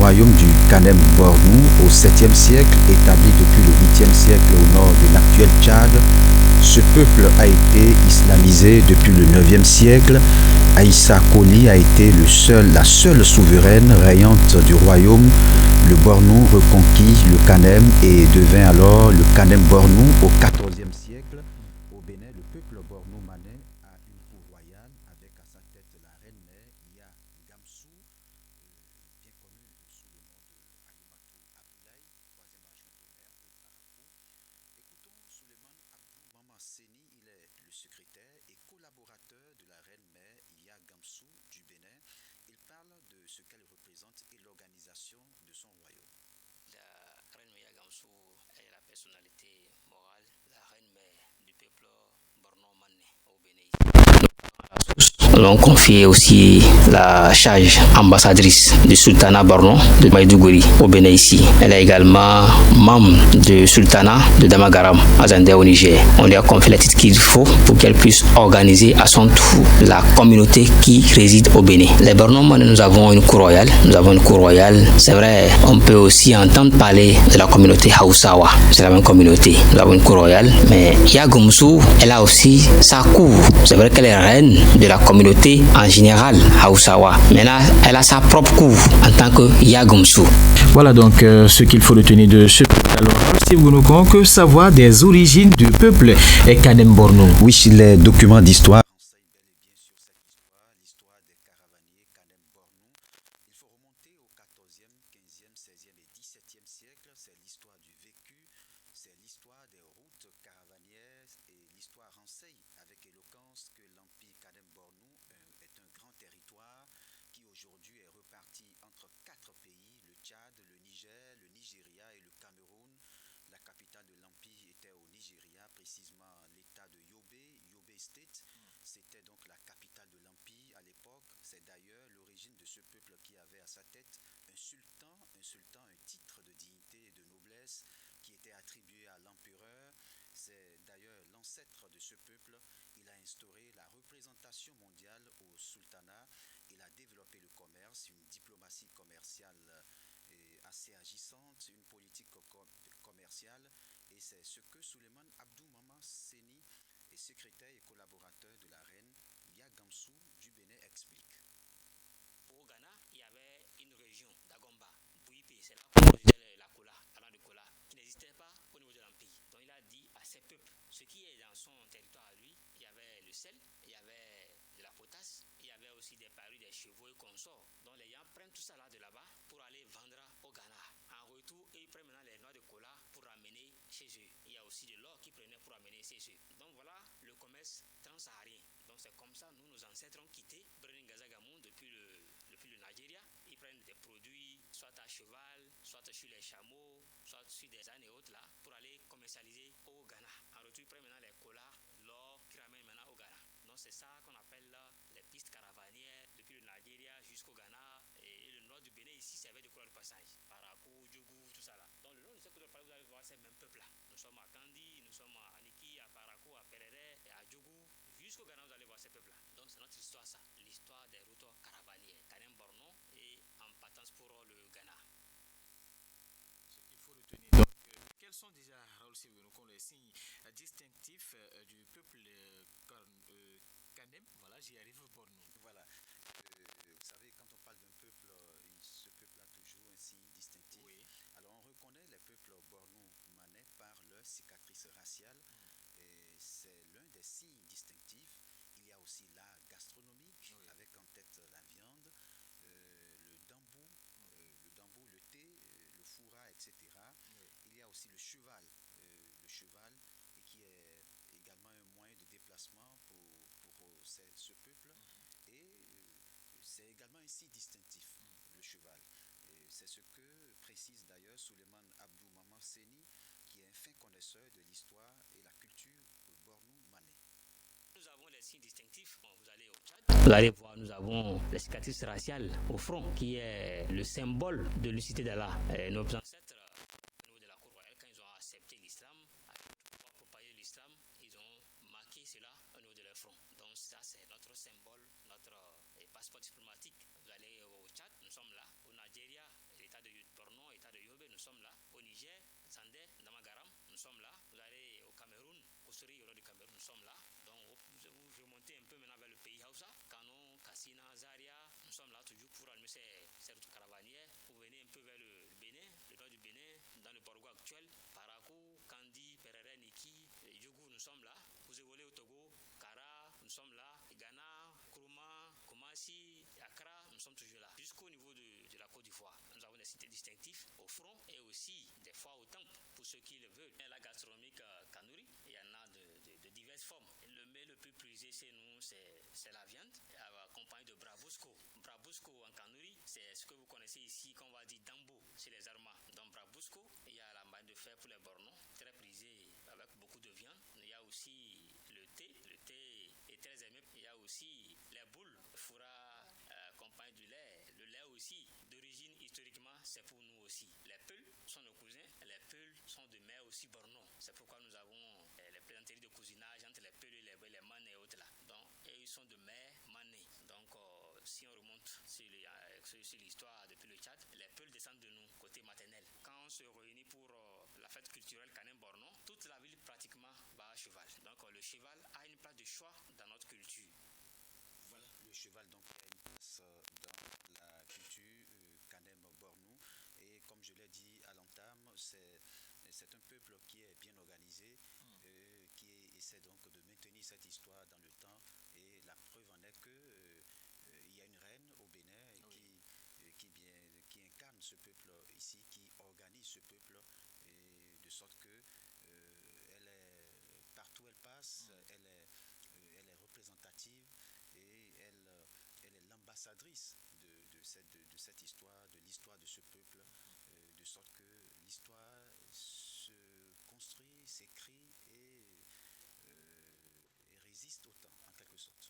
royaume du Kanem-Bornou au 7e siècle, établi depuis le 8e siècle au nord de l'actuel Tchad. Ce peuple a été islamisé depuis le 9e siècle. Aïssa Koli a été la seule souveraine rayante du royaume. Le Bornou reconquit le Kanem et devint alors le Kanem-Bornou au 14e siècle. Au Bénin, le peuple bornou-manais a une cour royale avec à sa tête la reine-mère Ya Gamsou, bien connue sous le nom de Alimatou Abdoulaye, troisième adjointe au maire de Parakou. Écoutons Souleymane Abdou Mama Seni, il est le secrétaire et collaborateur de la reine-mère Ya Gamsou du Bénin. Il parle de ce qu'elle représente et l'organisation de son royaume. La reine-mère Gamsou est la personnalité morale, la reine-mère du peuple borno-manais au Bénin. Nous avons confié aussi la charge ambassadrice du sultanat borno de Maïdougouri au Bénin ici. Elle est également membre du sultanat de Damagaram à Zender au Niger. On lui a confié les titres qu'il faut pour qu'elle puisse organiser à son tour la communauté qui réside au Bénin. Les borno-manais, nous avons une cour royale. C'est vrai, on peut aussi entendre parler de la communauté Haussawa. C'est la même communauté. Nous avons une cour royale, mais Ya Gamsou, elle a aussi sa cour. C'est vrai qu'elle est reine de la communauté en général Haussawa. Maintenant, elle a sa propre cour en tant que Ya Gamsou. Voilà donc ce qu'il faut retenir de ce peuple. Alors, Steve Gounouko, que savoir des origines du peuple Kanem-Bornou? Oui, les documents d'histoire enseignent bel et bien sur cette histoire, l'histoire des caravaniers Kanem-Bornou. Il faut remonter au 14e, 15e, 16e et 17e siècle. C'est l'histoire du vécu, c'est l'histoire des routes caravanières et l'histoire enseigne avec éloquence que l'empire Kanem-Bornou est un grand territoire qui aujourd'hui est reparti entre 4 pays, le Tchad, le Niger, le Nigeria et le Cameroun. La capitale de l'empire était au Nigeria, précisément l'état de Yobe State. C'était donc la capitale de l'empire à l'époque. C'est d'ailleurs l'origine de ce peuple qui avait à sa tête un sultan, un titre de dignité et de noblesse qui était attribué à l'empereur. C'est d'ailleurs l'ancêtre de ce peuple. Il a instauré la représentation mondiale au sultanat. Il a développé le commerce, une diplomatie commerciale assez agissante, une politique commerciale. Et c'est ce que Souleymane Abdou Mama Seni, secrétaire et collaborateur de la reine Ya Gamsou du Bénin, explique. Au Ghana, il y avait une région d'Agomba, Bouipé, c'est là qu'on produisait la cola, de cola, qui n'existait pas au niveau de l'empire. Donc il a dit à ses peuples, ce qui est dans son territoire à lui, il y avait le sel, il y avait de la potasse, il y avait aussi des parures, des chevaux et consorts. Donc les gens prennent tout ça là de là-bas pour aller vendre au Ghana. En retour, ils prennent maintenant les noix de cola pour ramener chez eux. Il y a aussi de l'or qu'ils prenaient pour ramener chez eux. Donc voilà le commerce transsaharien. Donc c'est comme ça nous, nos ancêtres ont quitté Breningazagamou depuis le Nigeria. Ils prennent des produits soit à cheval, soit sur les chameaux, soit sur des ânes et autres là pour aller commercialiser au Ghana. En retour, ils prennent maintenant les colas, l'or qu'ils ramènent maintenant au Ghana. Donc c'est ça qu'on appelle là les pistes caravanières depuis le Nigeria jusqu'au Ghana et le nord du Bénin ici servait de couleur de passage. Parakou, Djougou, tout ça là. Donc le long de ce couleur de passage, vous allez voir ces mêmes peuples là. Nous sommes à Kandi, nous sommes à Aniki, à Parakou, à Perere et à Djougou. Jusqu'au Ghana, vous allez voir ces peuples là. Donc c'est notre histoire ça. L'histoire des routes caravanières. Kanem-Bornou et en partance pour le Ghana. Ce qu'il faut retenir. Donc, quels sont déjà, Raoul Sivounou, les signes distinctifs du peuple Kanem? Voilà, j'y arrive, Bornou. Voilà. Vous savez, quand on parle d'un peuple, ce peuple a toujours un signe distinctif. Oui. Alors, on reconnaît les peuples bornou-manais par leur cicatrice raciale. Et c'est l'un des signes distinctifs. Il y a aussi l'art gastronomique, oui, avec en tête la viande, le dambou, le thé, le fourra, etc. Oui. Il y a aussi le cheval et qui est également un moyen de déplacement pour ce peuple. Et c'est également un signe distinctif, le cheval. C'est ce que précise d'ailleurs Souleymane Abdou Mama Seni, qui est un fin connaisseur de l'histoire et la culture bornou-manais. Nous avons les signes distinctifs. Vous allez au Tchad, vous allez voir, nous avons les cicatrices raciales au front, qui est le symbole de l'unicité d'Allah. Nos ancêtres, au niveau de la cour royale, quand ils ont accepté l'islam, pour propager l'islam, ils ont marqué cela au niveau de leur front. Donc ça, c'est notre symbole, notre passeport diplomatique. Vous allez au Tchad, nous sommes là, au Nigeria, l'état de sommes là. Vous allez au Cameroun, au Sori, au nord du Cameroun, nous sommes là. Donc vous remontez un peu maintenant vers le pays Hausa, Kano, Kassina, Zaria. Nous sommes là toujours pour allumer ces routes caravanières. Vous venez un peu vers le Bénin, le nord du Bénin, dans le Borgo actuel, Parakou, Kandi, Perere, Niki, Djougou, nous sommes là. Vous évoluez au Togo, Kara, nous sommes là. Ghana, Kourouma, Koumassi, Accra, nous sommes toujours là. Jusqu'au niveau de la Côte d'Ivoire. Nous avons des cités distinctifs au front et aussi des fois au temple pour ceux qui le veulent. Et la gastronomique Kanuri, il y en a de diverses formes. Le mets le plus prisé chez nous, c'est la viande, accompagné de brabusco. Brabusco en Kanuri, c'est ce que vous connaissez ici, qu'on va dire dambo chez les Armas. Dans brabusco, il y a la maille de fer pour les bornons, très prisé avec beaucoup de viande. Il y a aussi le thé est très aimé. Il y a aussi les boules, fourra accompagné du lait. Le lait aussi, d'origine historiquement, c'est pour nous aussi. Les peuls sont nos cousins, les peuls sont de mère aussi bornons. C'est pourquoi nous avons les plaisanteries de cousinage entre les peuls et les manes et autres là. Donc, et ils sont de mère manée. Donc, si on remonte sur l'histoire depuis le Tchad, les peuls descendent de nous, côté maternel. Quand on se réunit pour la fête culturelle Kanem-Borno, toute la ville pratiquement va à cheval. Donc, le cheval a une place de choix dans notre culture. Voilà, le cheval donc a une place dans la culture Kanem-Bornou, et comme je l'ai dit à l'entame, c'est un peuple qui est bien organisé, qui essaie donc de maintenir cette histoire dans le temps, et la preuve en est que il y a une reine au Bénin qui incarne ce peuple ici, qui organise ce peuple, et de sorte que elle est partout où elle passe, elle est représentative, et elle est l'ambassadrice de cette histoire, de l'histoire de ce peuple.